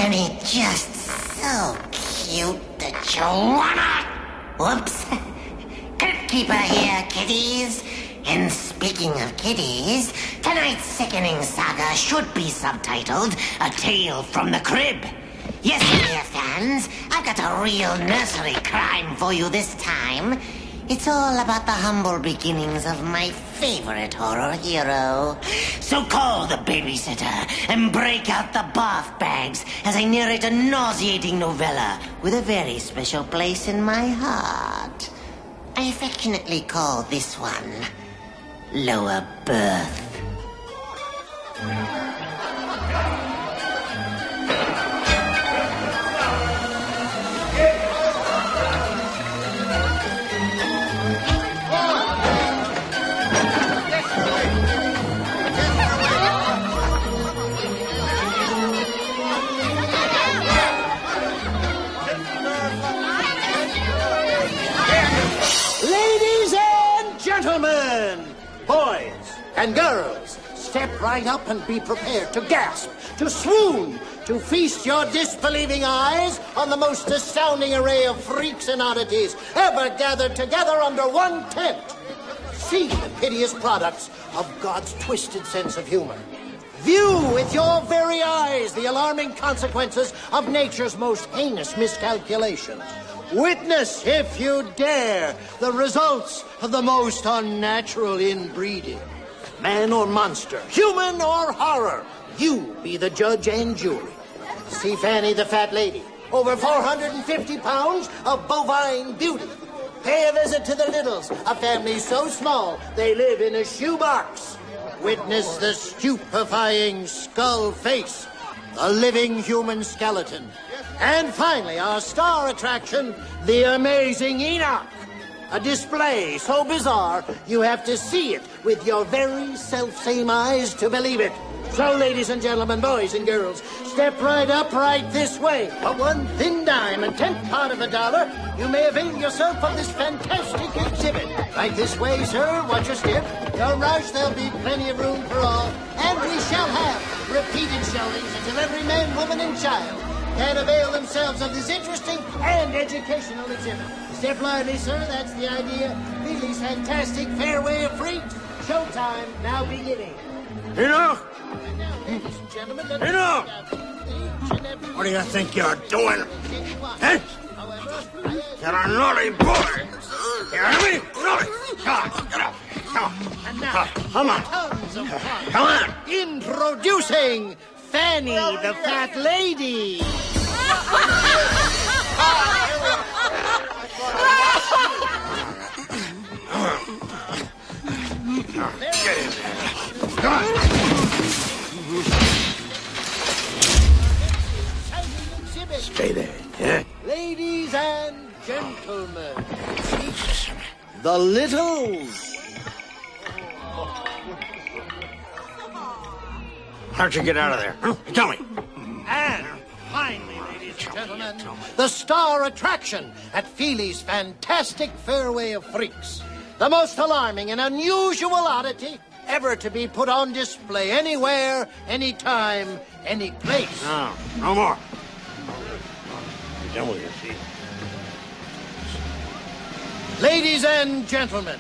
Isn't he just so cute that you wanna... Whoops. Crypt Keeper here, kiddies. And speaking of kiddies, tonight's sickening saga should be subtitled A Tale from the Crib. Yes, dear fans, I've got a real nursery crime for you this time. It's all about the humble beginnings of my favorite horror hero. So call the babysitter and break out the bath bags as I narrate a nauseating novella with a very special place in my heart. I affectionately call this one Lower Berth. Boys and girls, step right up and be prepared to gasp, to swoon, to feast your disbelieving eyes on the most astounding array of freaks and oddities ever gathered together under one tent. See the hideous products of God's twisted sense of humor. View with your very eyes the alarming consequences of nature's most heinous miscalculations. Witness, if you dare, the results of the most unnatural inbreeding. Man or monster, human or horror, you be the judge and jury. See Fanny the fat lady, over 450 pounds of bovine beauty. Pay a visit to the Littles, a family so small they live in a shoebox. Witness the stupefying skull face, a living human skeleton. And finally, our star attraction, the amazing Enoch. A display so bizarre, you have to see it with your very self-same eyes to believe it. So, ladies and gentlemen, boys and girls, step right up right this way. For one thin dime and 10th part of a dollar, you may avail yourself of this fantastic exhibit. Right this way, sir. Watch your step. Don't rush. There'll be plenty of room for all. And we shall have repeated showings until every man, woman, and child can avail themselves of this interesting and educational exhibit. Step lively, sir. That's the idea. Feely's fantastic fairway of freaks. Showtime now beginning. Enough! Ladies and gentlemen, Enough! What do you think you're doing? Eh? You're a naughty boy! You hear me? Naughty! Come on, get up! Come on! And now, Come on! tons of fun. Come on! Introducing Fanny the Fat Lady. Get in there! Come on! Stay there, yeah? Ladies and gentlemen, the Littles. How'd you get out of there? Huh? Tell me. And finally, ladies and gentlemen, the star attraction at Feely's fantastic fairway of freaks. The most alarming and unusual oddity ever to be put on display anywhere, anytime, any place. No more. You're done with your seat. Ladies and gentlemen,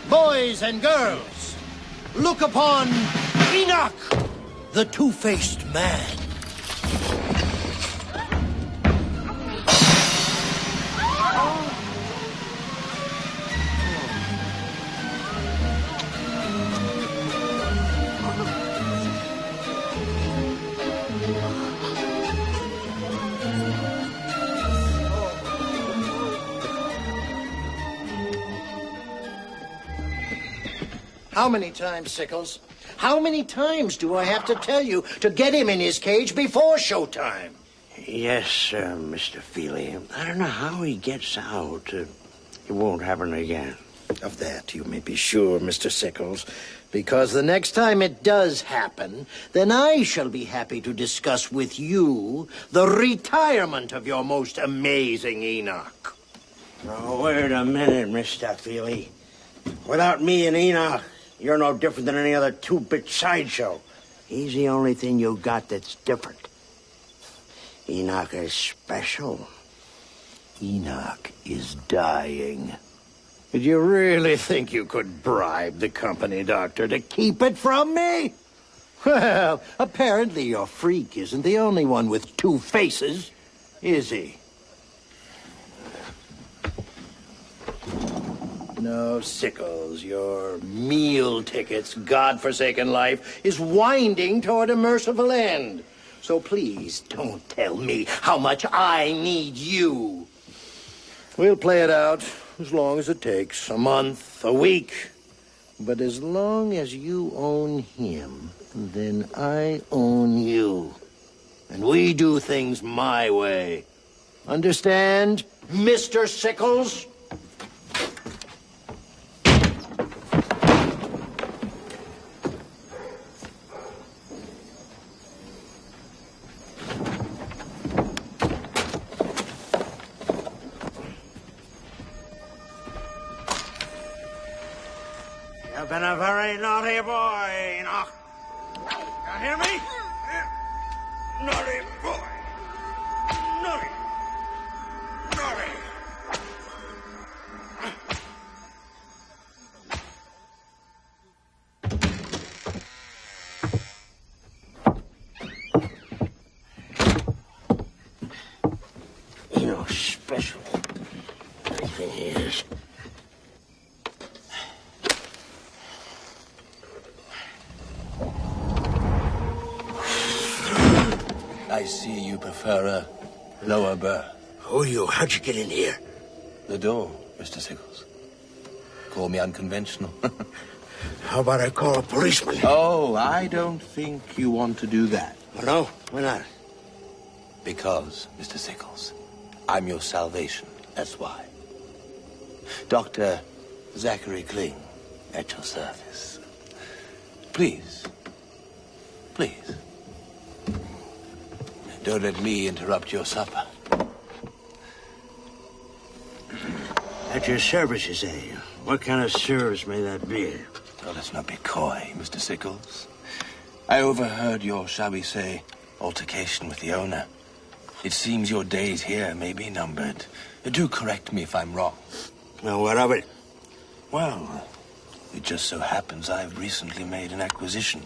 boys and girls, look upon Enoch, the two-faced man. How many times, Sickles? How many times do I have to tell you to get him in his cage before showtime? Yes, Mr. Feely. I don't know how he gets out. It won't happen again. Of that you may be sure, Mr. Sickles, because the next time it does happen, then I shall be happy to discuss with you the retirement of your most amazing Enoch. Oh, wait a minute, Mr. Feely. Without me and Enoch, you're no different than any other two-bit sideshow. He's the only thing you got that's different. Enoch is special. Enoch is dying. Did you really think you could bribe the company doctor to keep it from me? Well, apparently your freak isn't the only one with two faces, is he? No, Sickles, your meal ticket's godforsaken life is winding toward a merciful end. So please don't tell me how much I need you. We'll play it out as long as it takes, a month, a week. But as long as you own him, then I own you. And we do things my way. Understand, Mr. Sickles? You've been a very naughty boy, Enoch. You hear me? Naughty boy. Naughty. Naughty. You're special. Everything he is. I see you prefer a lower berth. Who are you? How'd you get in here? The door, Mr. Sickles. Call me unconventional. How about I call a policeman? Oh, I don't think you want to do that. Oh, no? Why not? Because, Mr. Sickles, I'm your salvation. That's why. Dr. Zachary Kling, at your service. Please. Please. Don't let me interrupt your supper. At your service, you say? What kind of service may that be? Oh, let's not be coy, Mr. Sickles. I overheard your, shall we say, altercation with the owner. It seems your days here may be numbered. Do correct me if I'm wrong. Well, what of it? Well, it just so happens I've recently made an acquisition.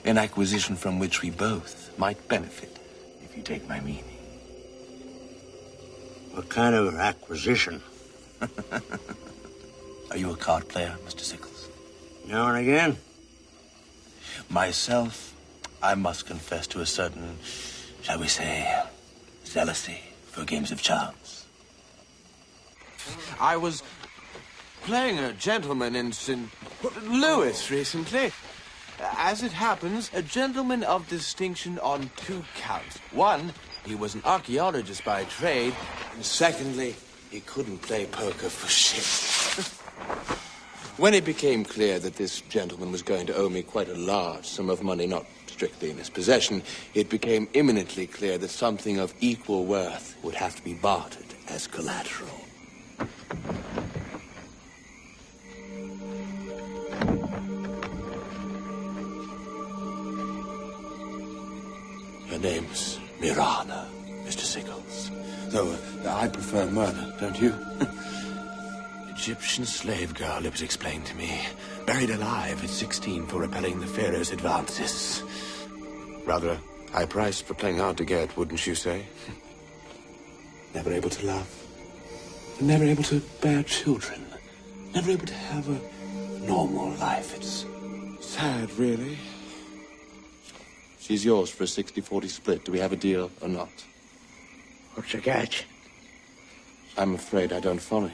An acquisition from which we both might benefit, if you take my meaning. What kind of acquisition? Are you a card player, Mr. Sickles? Now and again? Myself, I must confess to a certain, shall we say, zealousy for games of chance. I was playing a gentleman in St. Louis recently. As it happens, a gentleman of distinction on 2 counts. One, he was an archaeologist by trade. And secondly, he couldn't play poker for shit. When it became clear that this gentleman was going to owe me quite a large sum of money, not strictly in his possession, it became imminently clear that something of equal worth would have to be bartered as collateral. Her name's Mirana, Mr. Sickles. Though I prefer murder, don't you? Egyptian slave girl, it was explained to me. Buried alive at 16 for repelling the Pharaoh's advances. Rather a high price for playing hard to get, wouldn't you say? Never able to love. Never able to bear children. Never able to have a normal life. It's sad, really. She's yours for a 60-40 split. Do we have a deal or not? What's the catch? I'm afraid I don't follow you.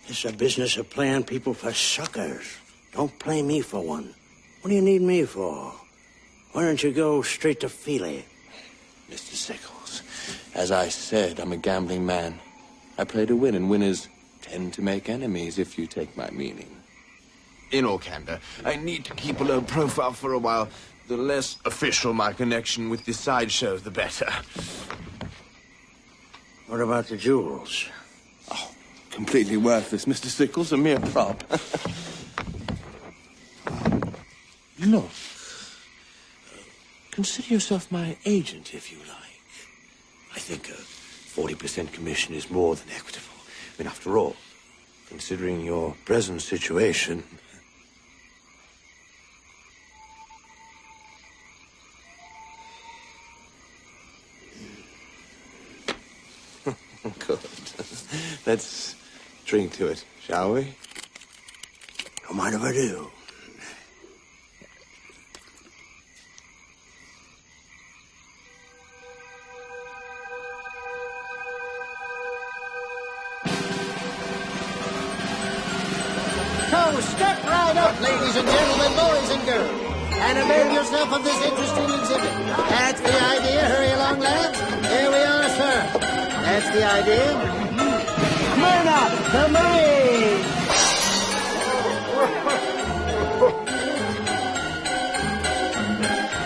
It's a business of playing people for suckers. Don't play me for one. What do you need me for? Why don't you go straight to Feely? Mr. Sickles, as I said, I'm a gambling man. I play to win, and winners tend to make enemies, if you take my meaning. In all candor, I need to keep a low profile for a while. The less official my connection with the sideshow, the better. What about the jewels? Oh, completely worthless, Mr. Sickles, a mere prop. Look, consider yourself my agent, if you like. I think a 40% commission is more than equitable. I mean, after all, considering your present situation... Good. Let's drink to it, shall we? Don't mind if I do. So step right up, ladies and gentlemen, boys and girls, and avail yourself of this interesting exhibit. That's the idea. Hurry along, lads. Here we are, sir. That's the idea. Smyrna, the Marine!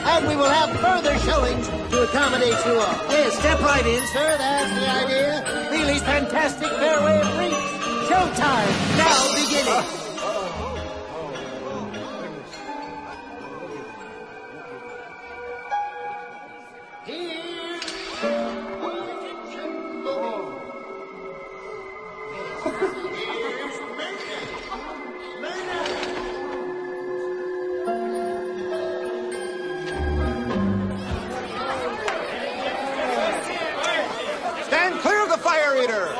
And we will have further showings to accommodate you all. Yes, step right in, sir. That's the idea. Really fantastic fairway of freaks. Showtime now beginning. Stand clear of the fire eater!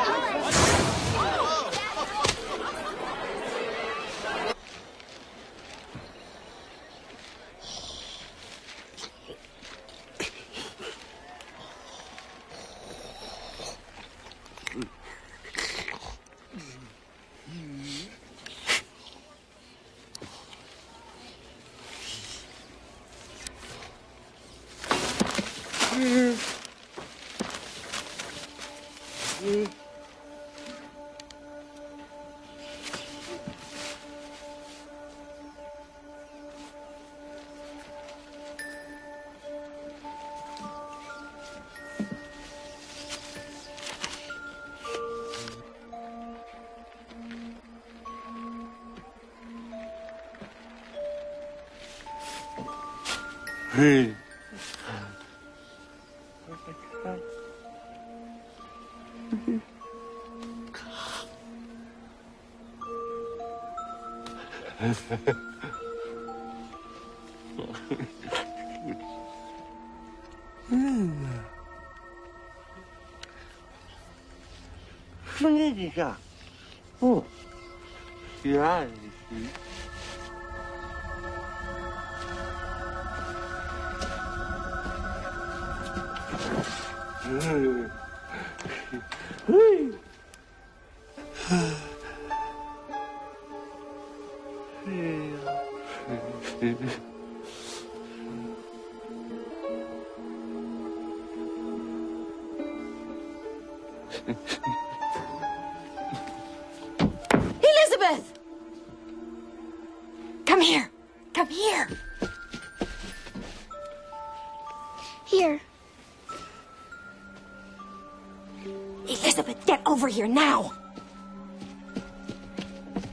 Elizabeth! Come here. Come here. Here. Elizabeth, get over here now.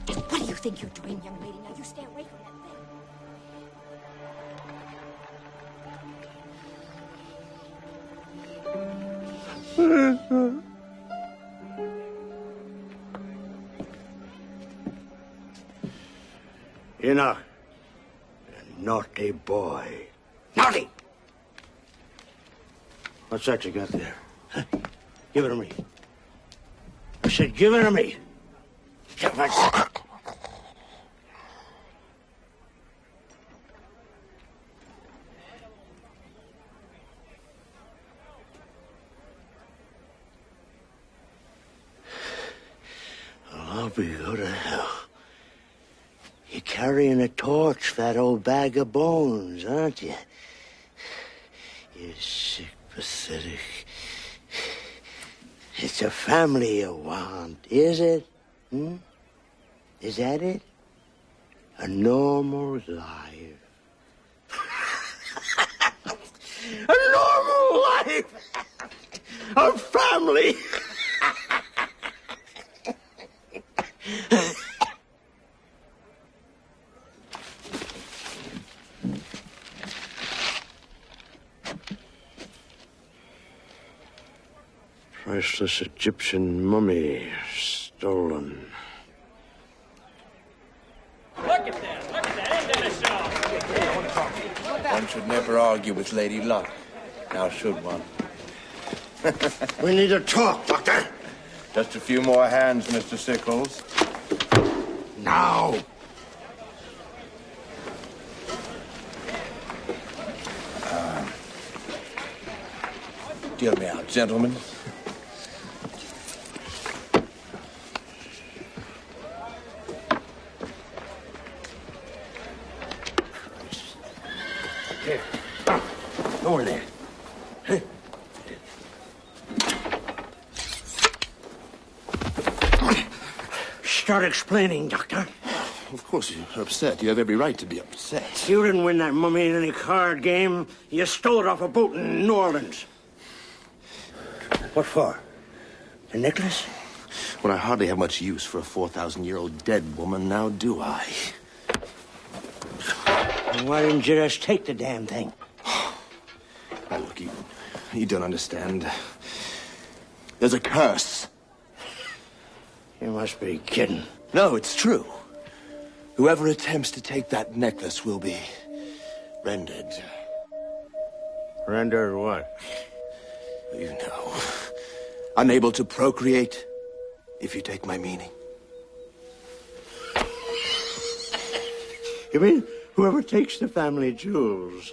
What do you think you're doing, young lady? Now you stay away from that thing. Enoch, a naughty boy. Naughty! What's that you got there? Huh? Give it to me. I said, give it to me. Give it. I'll be go to hell. You're carrying a torch for that old bag of bones, aren't you? You sick, pathetic. It's a family you want, is it? Hmm? Is that it? A normal life. A normal life! A family! Priceless Egyptian mummy stolen. Look at that. Look at that. Ain't that a show? One should never argue with Lady Luck. Now should one? We need to talk, Doctor. Just a few more hands, Mr. Sickles. Now. Deal me out, gentlemen. Here. Over there. Start explaining, Doctor. Of course you're upset. You have every right to be upset. You didn't win that mummy in any card game. You stole it off a boat in New Orleans. What for? The necklace? Well, I hardly have much use for a 4,000-year-old dead woman, now do I? And why didn't you just take the damn thing? Now, look, you don't understand. There's a curse. You must be kidding. No, it's true. Whoever attempts to take that necklace will be rendered. Rendered what? You know. Unable to procreate, if you take my meaning. You mean whoever takes the family jewels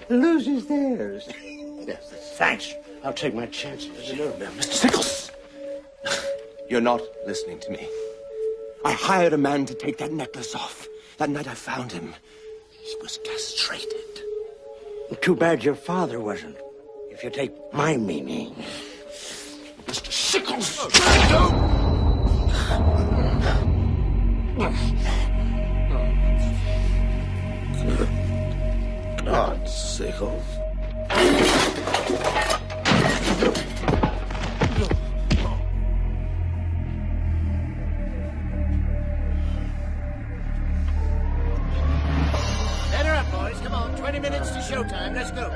loses theirs? Yes, thanks. I'll take my chances. No, Mr. Sickles! You're not listening to me. I hired a man to take that necklace off. That night I found him. He was castrated. Too bad your father wasn't. If you take my meaning. Mr. Sickles! God, Sickles. Set her up, boys. Come on. 20 minutes to showtime. Let's go.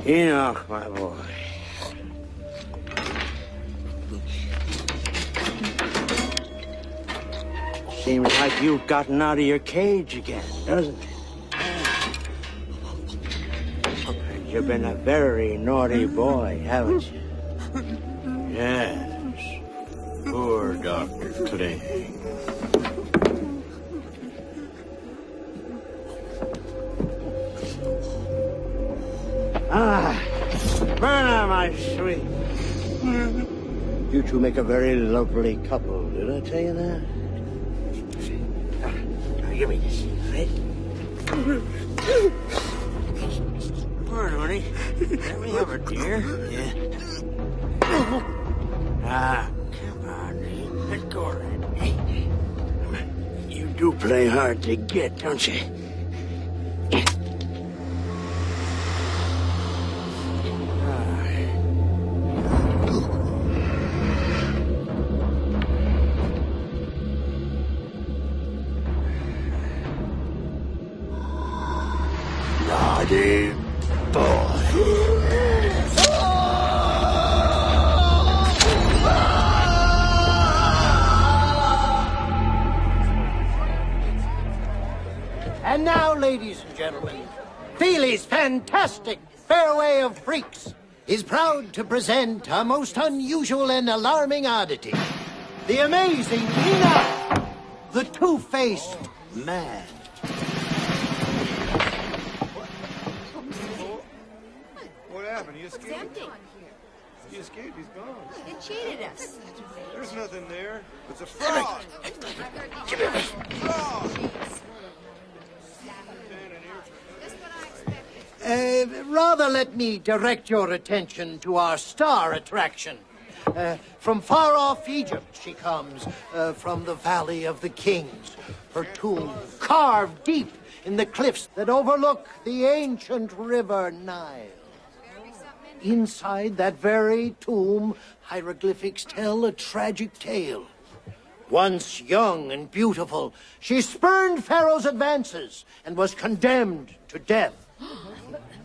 Enoch, my boy. Seems like you've gotten out of your cage again, doesn't it? You've been a very naughty boy, haven't you? Yes. Poor Dr. Clay. Myrna, my sweet. You two make a very lovely couple. Did I tell you that? Now, give me this, right? Come on, honey. Let me have her, dear. Yeah. Come on. Let go of that. You do play hard to get, don't you? Naughty boy. And now, ladies and gentlemen, Feely's fantastic Fairway of Freaks is proud to present a most unusual and alarming oddity. The amazing Enoch, the two-faced man. What happened? You escaped? He escaped. He's gone. They cheated us. There's nothing there. It's a fraud. Rather let me direct your attention to our star attraction. From far off Egypt she comes, from the Valley of the Kings. Her tomb carved deep in the cliffs that overlook the ancient river Nile. Inside that very tomb, hieroglyphics tell a tragic tale. Once young and beautiful, she spurned Pharaoh's advances and was condemned to death.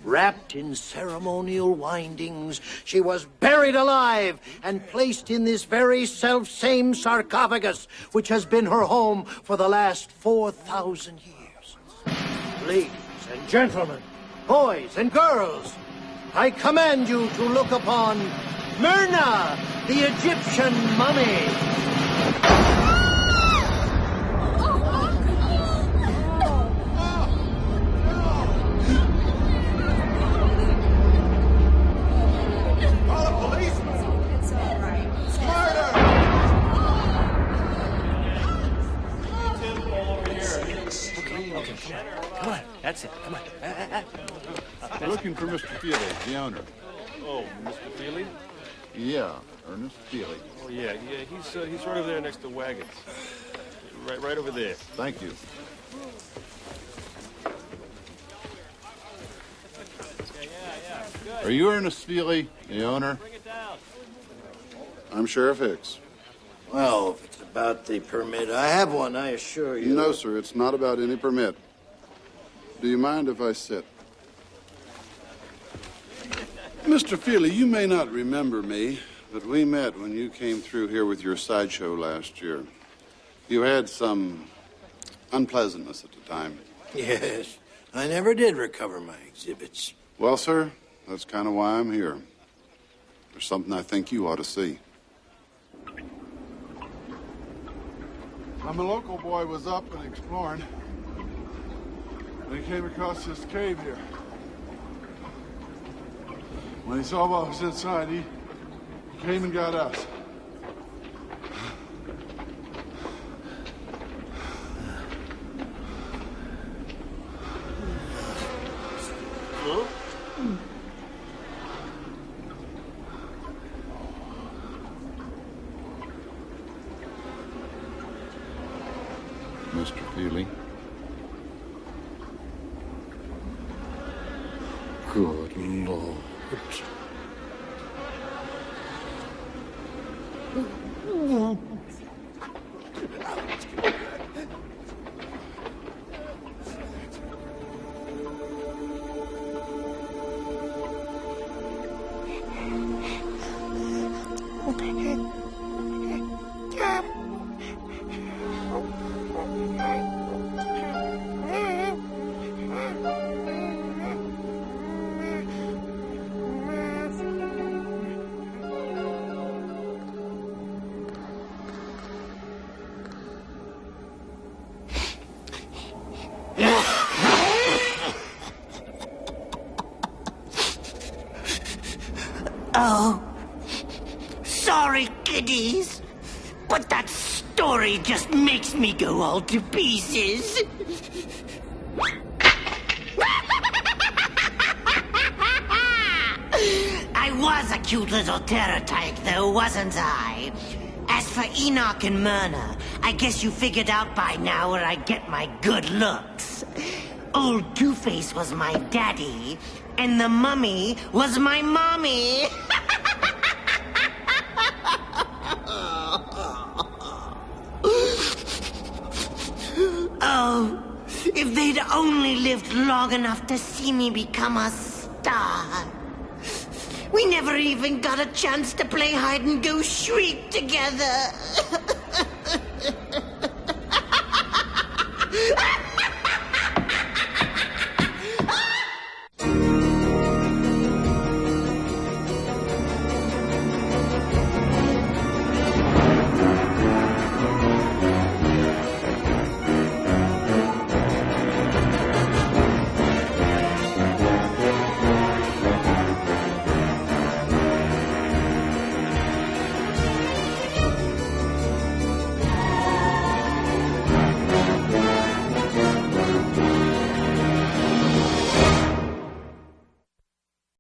Wrapped in ceremonial windings, she was buried alive and placed in this very self-same sarcophagus, which has been her home for the last 4,000 years. Ladies and gentlemen, boys and girls, I command you to look upon Myrna, the Egyptian mummy. Come on, that's it. Come on. We're looking for Mr. Feely, the owner. Oh, Mr. Feely? Yeah, Ernest Feely. Oh, yeah. He's right over there next to wagons. Right over there. Thank you. Are you Ernest Feely, the owner? I'm Sheriff Hicks. Well, if it's about the permit, I have one, I assure you. No, sir, it's not about any permit. Do you mind if I sit? Mr. Feely, you may not remember me, but we met when you came through here with your sideshow last year. You had some unpleasantness at the time. Yes, I never did recover my exhibits. Well, sir, that's kind of why I'm here. There's something I think you ought to see. A local boy was up and exploring, and he came across this cave here. When he saw what was inside, he came and got us. Hello? Mr. Feely. Good Lord. Oh, sorry, kiddies, but that story just makes me go all to pieces. I was a cute little terror tyke, though, wasn't I? As for Enoch and Myrna, I guess you figured out by now where I get my good looks. Old Two-Face was my daddy, and the mummy was my mommy. Oh, if they'd only lived long enough to see me become a star. We never even got a chance to play hide and go shriek together.